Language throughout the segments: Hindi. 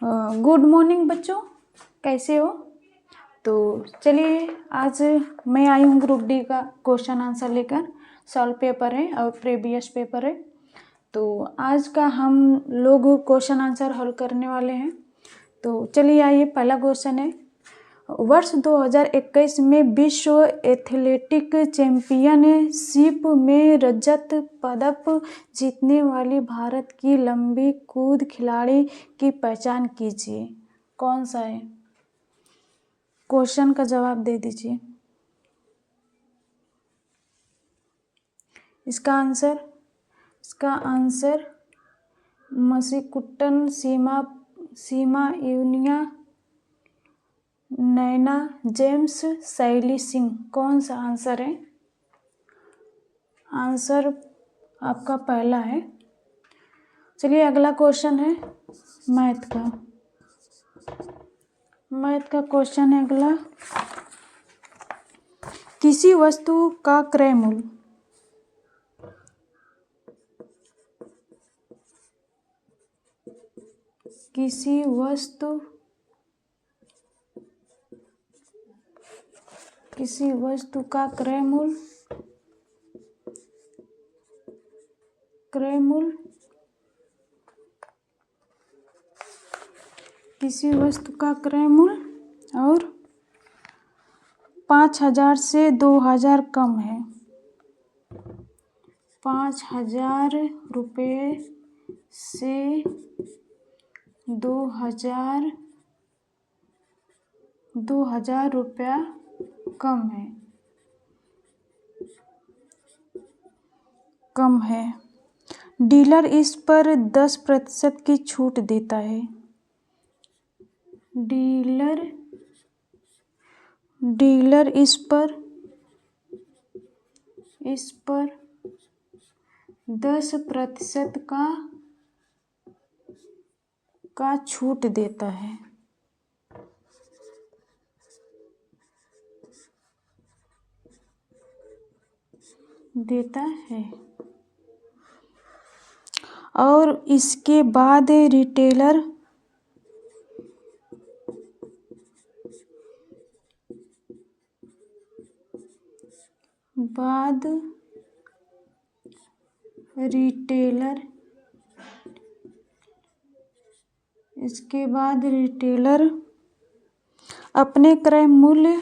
गुड मॉर्निंग बच्चों, कैसे हो? तो चलिए, आज मैं आई हूँ ग्रुप डी का क्वेश्चन आंसर लेकर। सॉल्व पेपर है और प्रीवियस पेपर है। तो आज का हम लोग क्वेश्चन आंसर हल करने वाले हैं। तो चलिए आइए, पहला क्वेश्चन है, वर्ष 2021 में विश्व एथलेटिक चैंपियनशिप में रजत पदक जीतने वाली भारत की लंबी कूद खिलाड़ी की पहचान कीजिए। कौन सा है? क्वेश्चन का जवाब दे दीजिए। इसका आंसर मसिकुट्टन सीमा यूनिया नैना जेम्स शैली सिंह। कौन सा आंसर है? आंसर आपका पहला है। चलिए अगला क्वेश्चन है मैथ का क्वेश्चन है अगला। किसी वस्तु का क्रय मूल्य किसी वस्तु का क्रय मूल्य किसी वस्तु का क्रय मूल्य और 5,000 से 2,000 कम है। 5,000 रुपये से 2,000 रुपया कम है। डीलर इस पर 10% की छूट देता है। डीलर इस पर 10% का छूट देता है। और इसके बाद रिटेलर अपने क्रय मूल्य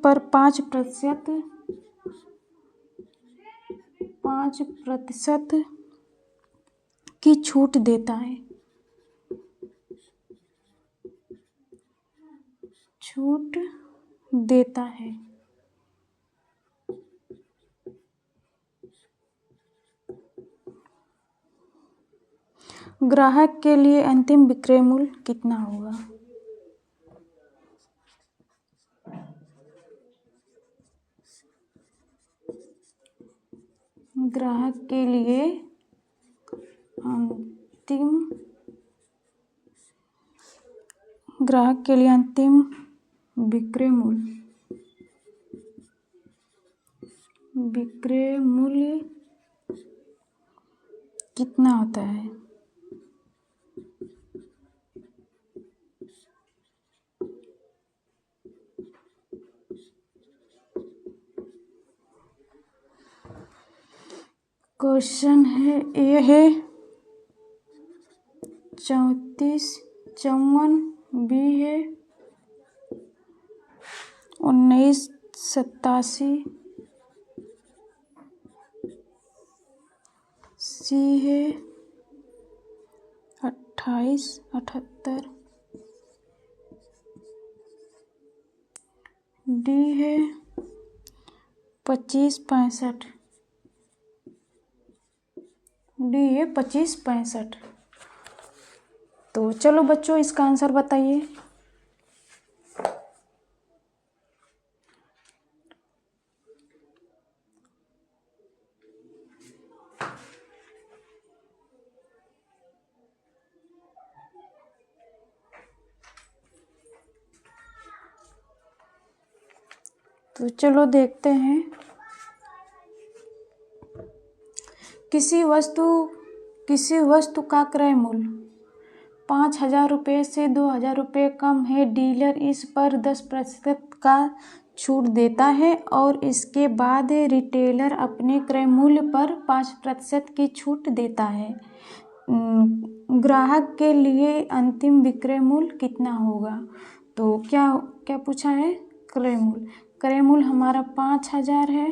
पर 5% की छूट देता है। ग्राहक के लिए अंतिम विक्रय मूल्य कितना होगा? ग्राहक के लिए अंतिम विक्रय मूल्य कितना होता है? क्वेश्चन है ये है 3454, बी है 1987, सी है 2878, डी है 2565। तो चलो बच्चों, इसका आंसर बताइए। तो चलो देखते हैं। किसी वस्तु का क्रय मूल्य 5,000 रुपये से 2,000 रुपये कम है। डीलर इस पर 10% का छूट देता है और इसके बाद रिटेलर अपने क्रय मूल्य पर 5% की छूट देता है। ग्राहक के लिए अंतिम विक्रय मूल्य कितना होगा? तो क्या क्या पूछा है? क्रय मूल्य। क्रय मूल्य हमारा 5,000 है।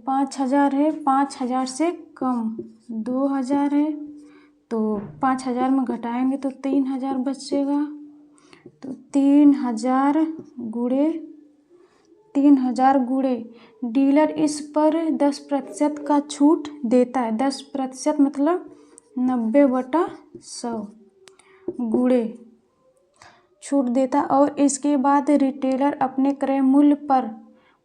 5,000 है। 5,000 से कम 2,000 है। तो 5,000 में घटाएंगे तो 3,000 बचेगा। तो 3,000 गुणे डीलर इस पर 10% का छूट देता है। 10% मतलब 90/100 गुणे छूट देता और इसके बाद रिटेलर अपने क्रय मूल्य पर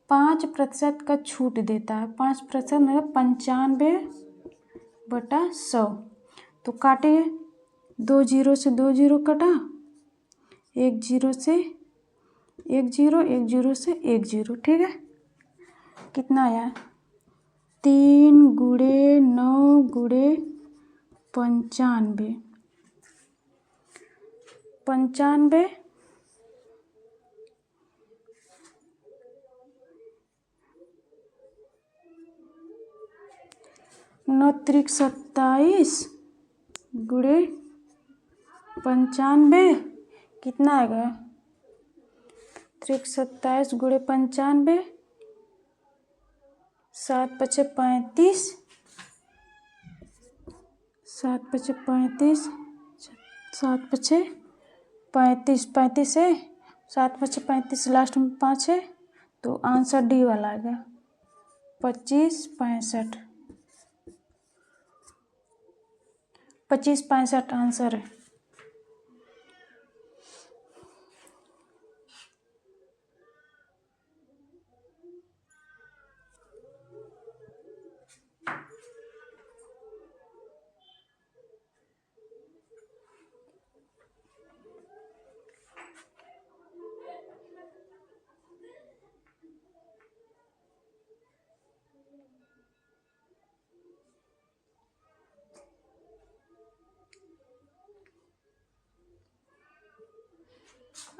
5% का छूट देता है। 5% मतलब 95/100। तो काटिए, 2 0 से 2 0 कटा, 1 0 से 1 0, 1 0 से 1 0। ठीक है, कितना आया? 3 गुणे 9 गुणे 95। 95 9 त्रिक 27 गुणे 95 कितना आएगा? 27 गुणे 95, 7 5 35, 7 5 35, 7 5 35, 35 है, 7 5 35, लास्ट में 5 है तो आंसर डी वाला आएगा 2565। 2565 आंसर है।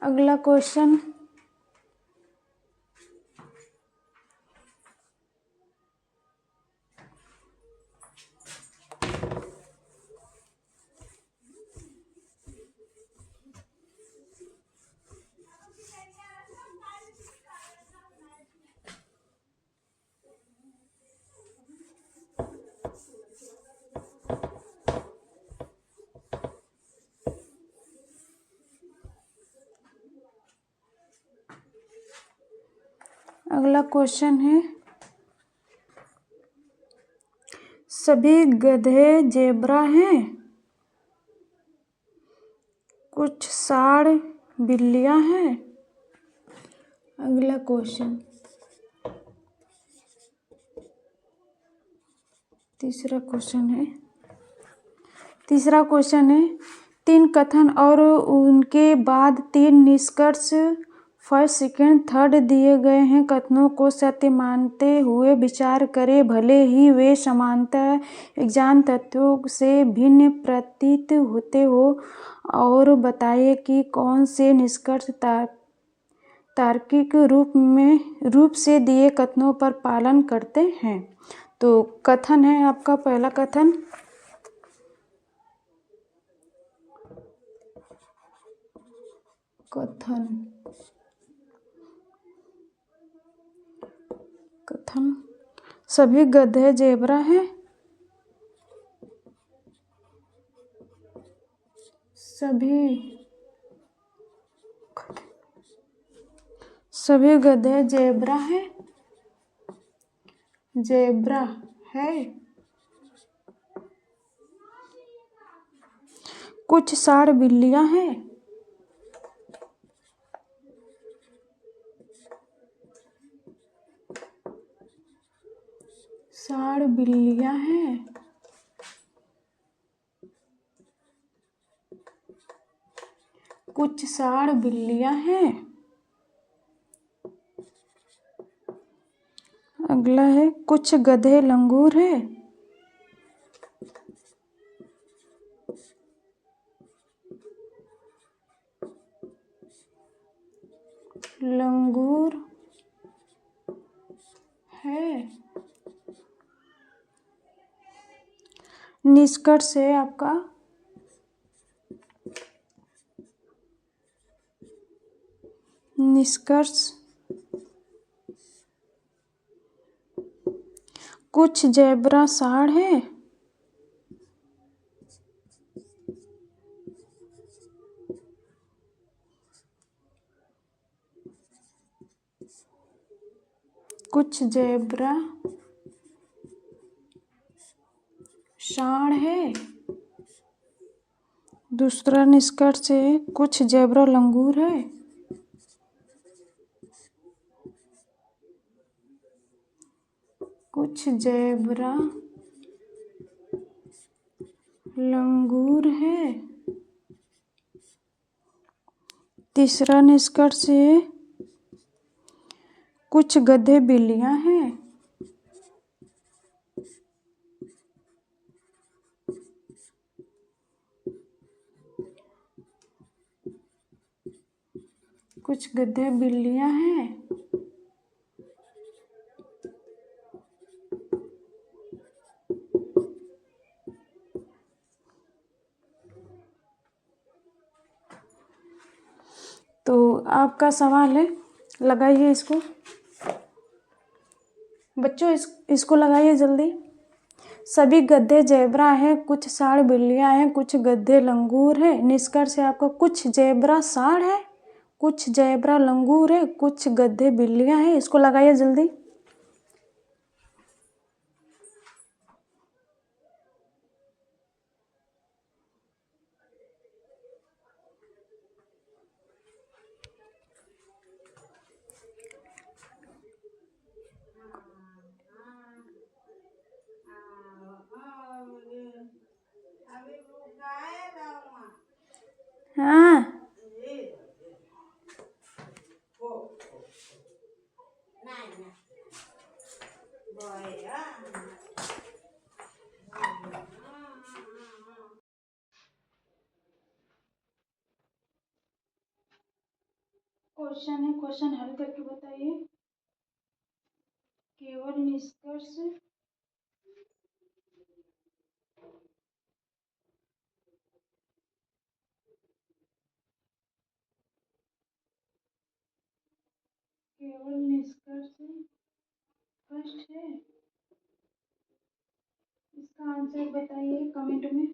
अगला क्वेश्चन, है सभी गधे जेब्रा हैं, कुछ साढ़ बिल्लियां हैं। अगला क्वेश्चन, तीसरा क्वेश्चन है 3 कथन और उनके बाद 3 निष्कर्ष फर्स्ट सेकंड थर्ड दिए गए हैं। कथनों को सत्य मानते हुए विचार करें, भले ही वे समानतः विज्ञान तत्वों से भिन्न प्रतीत होते हो, और बताइए कि कौन से निष्कर्ष तार्किक रूप से दिए कथनों पर पालन करते हैं। तो कथन है आपका पहला कथन, सभी गधे जेब्रा हैं। सभी गधे जेब्रा है। कुछ साढ़ बिल्लियां हैं। कुछ साढ़ बिल्लियां हैं। अगला है कुछ गधे लंगूर है। लंगूर है। निष्कर्ष है आपका निष्कर्ष कुछ ज़ेब्रा साड़ है। कुछ ज़ेब्रा साड़ है। दूसरा निष्कर्ष है कुछ ज़ेब्रा लंगूर है। कुछ ज़ेब्रा लंगूर है। तीसरा निष्कर्ष है कुछ गधे बिल्लियाँ हैं। कुछ गधे बिल्लियाँ हैं। तो आपका सवाल है, लगाइए इसको बच्चों, इसको लगाइए जल्दी। सभी गधे ज़ेब्रा हैं, कुछ साड़ बिल्लियाँ हैं, कुछ गधे लंगूर है। निष्कर्ष है आपका कुछ ज़ेब्रा साड़ है, कुछ ज़ेब्रा लंगूर है, कुछ गधे बिल्लियाँ हैं। इसको लगाइए जल्दी। हाँ, क्वेश्चन है, क्वेश्चन हल करके बताइए। केवल निष्कर्ष केवल निष्कर्ष स्पष्ट है। इसका आंसर बताइए कमेंट में।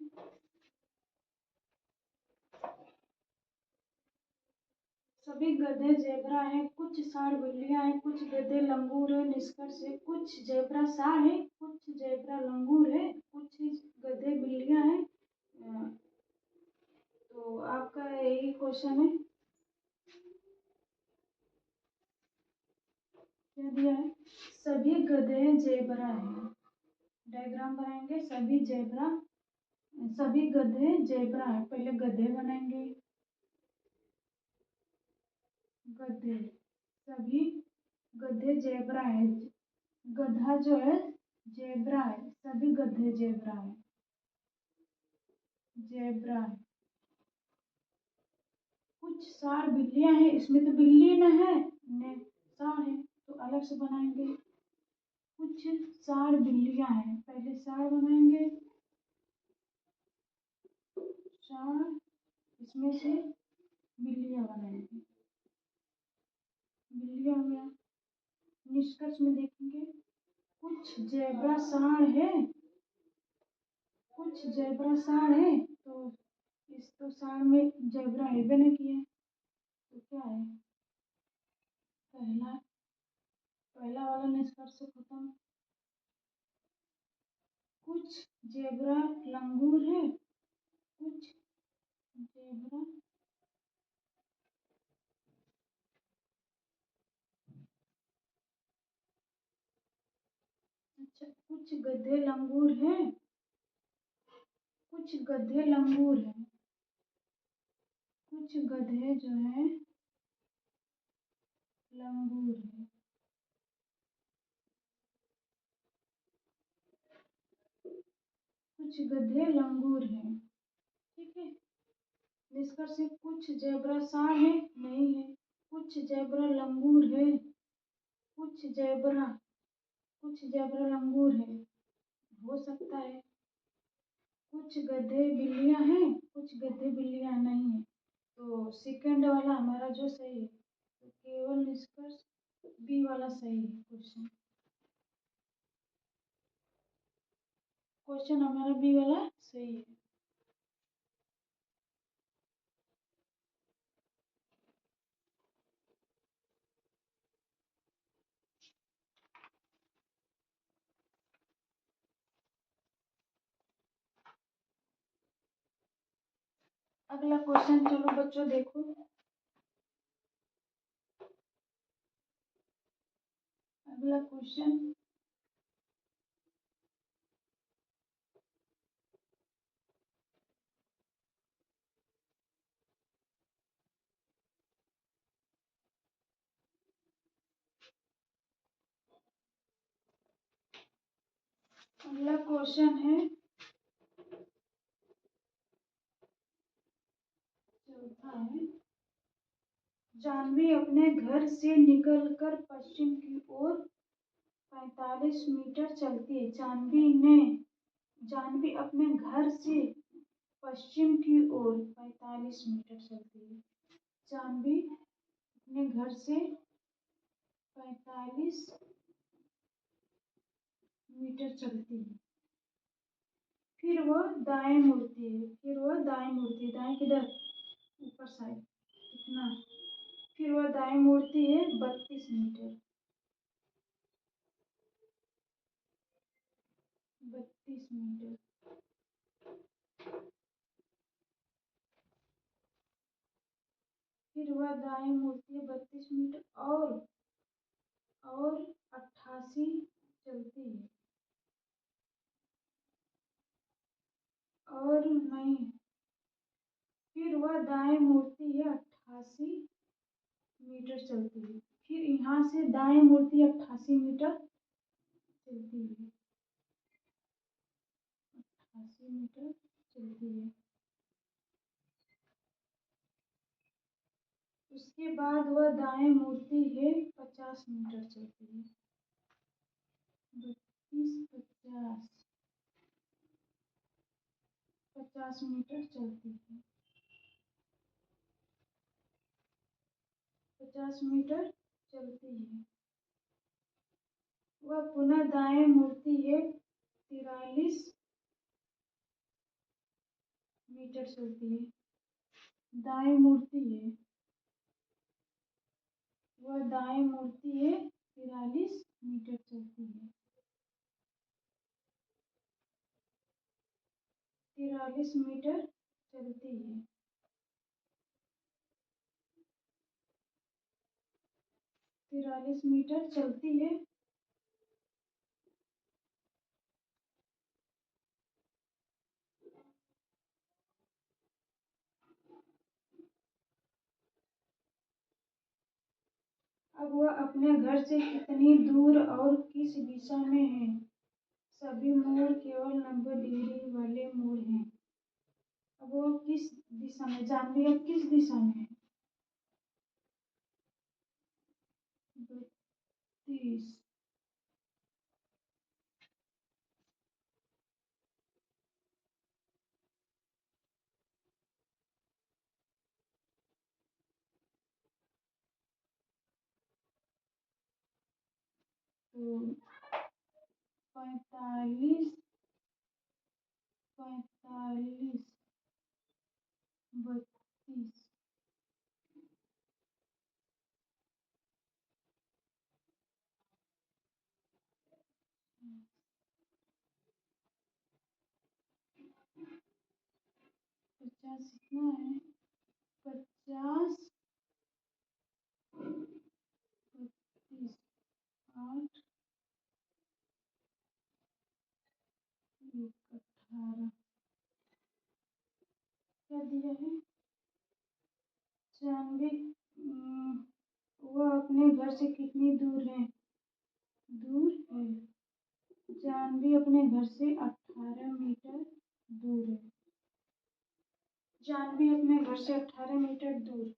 सभी गधे ज़ेब्रा हैं, कुछ साड़ बिल्लियाँ हैं, कुछ गधे लंगूर है। निष्कर्ष है कुछ ज़ेब्रा साड़ है, कुछ ज़ेब्रा लंगूर है, कुछ गधे बिल्लियाँ हैं। तो आपका यही क्वेश्चन है। क्या दिया है? सभी गधे ज़ेब्रा हैं। डायग्राम बनाएंगे। सभी गधे ज़ेब्रा हैं। पहले गधे बनाएंगे। गधे, सभी गधे ज़ेब्रा है। गधा जो है ज़ेब्रा है। सभी गधे ज़ेब्रा है। ज़ेब्रा है। कुछ साड़ बिल्लियाँ हैं। इसमें तो बिल्ली न है, ने साड़ है, तो अलग से बनाएंगे। कुछ साड़ बिल्लियाँ हैं। पहले साड़ बनाएंगे। साड़, इसमें से बिल्लियाँ बनाएंगे। बिल्लियाँ हो गया। निष्कर्ष में देखेंगे कुछ ज़ेब्रा साड़ है। कुछ ज़ेब्रा साड़ है, तो इस तो साड़ में ज़ेब्रा है भी नहीं किया, तो क्या है? पहला पहला वाला निष्कर्ष खत्म। कुछ ज़ेब्रा लंगूर है। कुछ ज़ेब्रा अच्छा, कुछ गधे लंगूर है। कुछ गधे लंगूर है। कुछ गधे जो है लंगूर है। कुछ गधे लंगूर हैं। ठीक है, निष्कर्ष है कुछ ज़ेब्रा सार है, नहीं है। कुछ ज़ेब्रा लंगूर है, कुछ ज़ेब्रा लंगूर है, हो सकता है। कुछ गधे बिल्लियाँ हैं, कुछ गधे बिल्लियाँ नहीं है। तो सेकंड वाला हमारा जो सही है, तो केवल निष्कर्ष बी वाला सही है। क्वेश्चन हमारा बी वाला सही है। अगला क्वेश्चन चलो बच्चों देखो। अगला क्वेश्चन, अगला क्वेश्चन है चौथा है, जानवी अपने घर से निकलकर पश्चिम की ओर 45 मीटर चलती है। जानवी अपने घर से पश्चिम की ओर 45 मीटर चलती है। जानवी अपने घर से 45 मीटर चलती है। फिर वह दाएं मुड़ती है। दाएं किधर? ऊपर साइड। कितना? फिर वह दाएं मुड़ती है 32 मीटर। 32 मीटर। फिर वह दाएं मुड़ती है 32 मीटर और 88 चलती है। और नहीं, फिर वह दाएं मुड़ती है 88 मीटर चलती है। फिर यहाँ से दाएं मुड़ती है 88 मीटर चलती है। 88 मीटर चलती है। उसके बाद वह दाएं मुड़ती है 50 मीटर चलती है। 32 50 मीटर चलती है। 50 मीटर चलती है। वह पुनः दाएं मुड़ती है 43 मीटर चलती है। दाएं मुड़ती है, वह दाएं मुड़ती है 43 मीटर चलती है। 43 मीटर चलती है। 43 मीटर चलती है। अब वह अपने घर से कितनी दूर और किस दिशा में है? सभी मोड़ केवल 90 डिग्री वाले मोड़ हैं। अब वो किस दिशा में? जानवी अब किस दिशा में है? 32। तो 45 32। पचास कितना है? 50 32 8 1 18 क्या दिया है? जानवी वह अपने घर से कितनी दूर है? जानवी अपने घर से 18 मीटर दूर है। जानवी अपने घर से 18 मीटर दूर।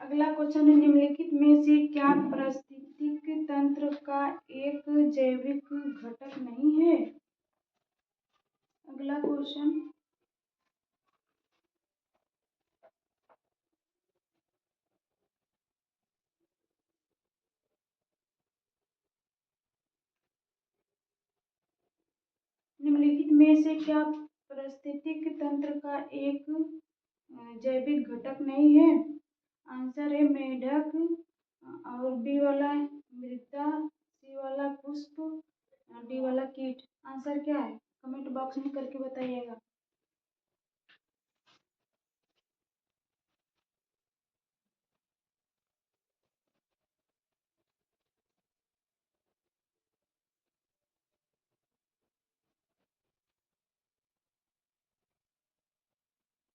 अगला क्वेश्चन है, निम्नलिखित में से क्या पारिस्थितिक तंत्र का एक जैविक घटक नहीं है? अगला क्वेश्चन, निम्नलिखित में से क्या पारिस्थितिक तंत्र का एक जैविक घटक नहीं है? आंसर है मेढक, और बी वाला मृदा, सी वाला पुष्प, डी वाला कीट। आंसर क्या है? कमेंट बॉक्स में करके बताइएगा।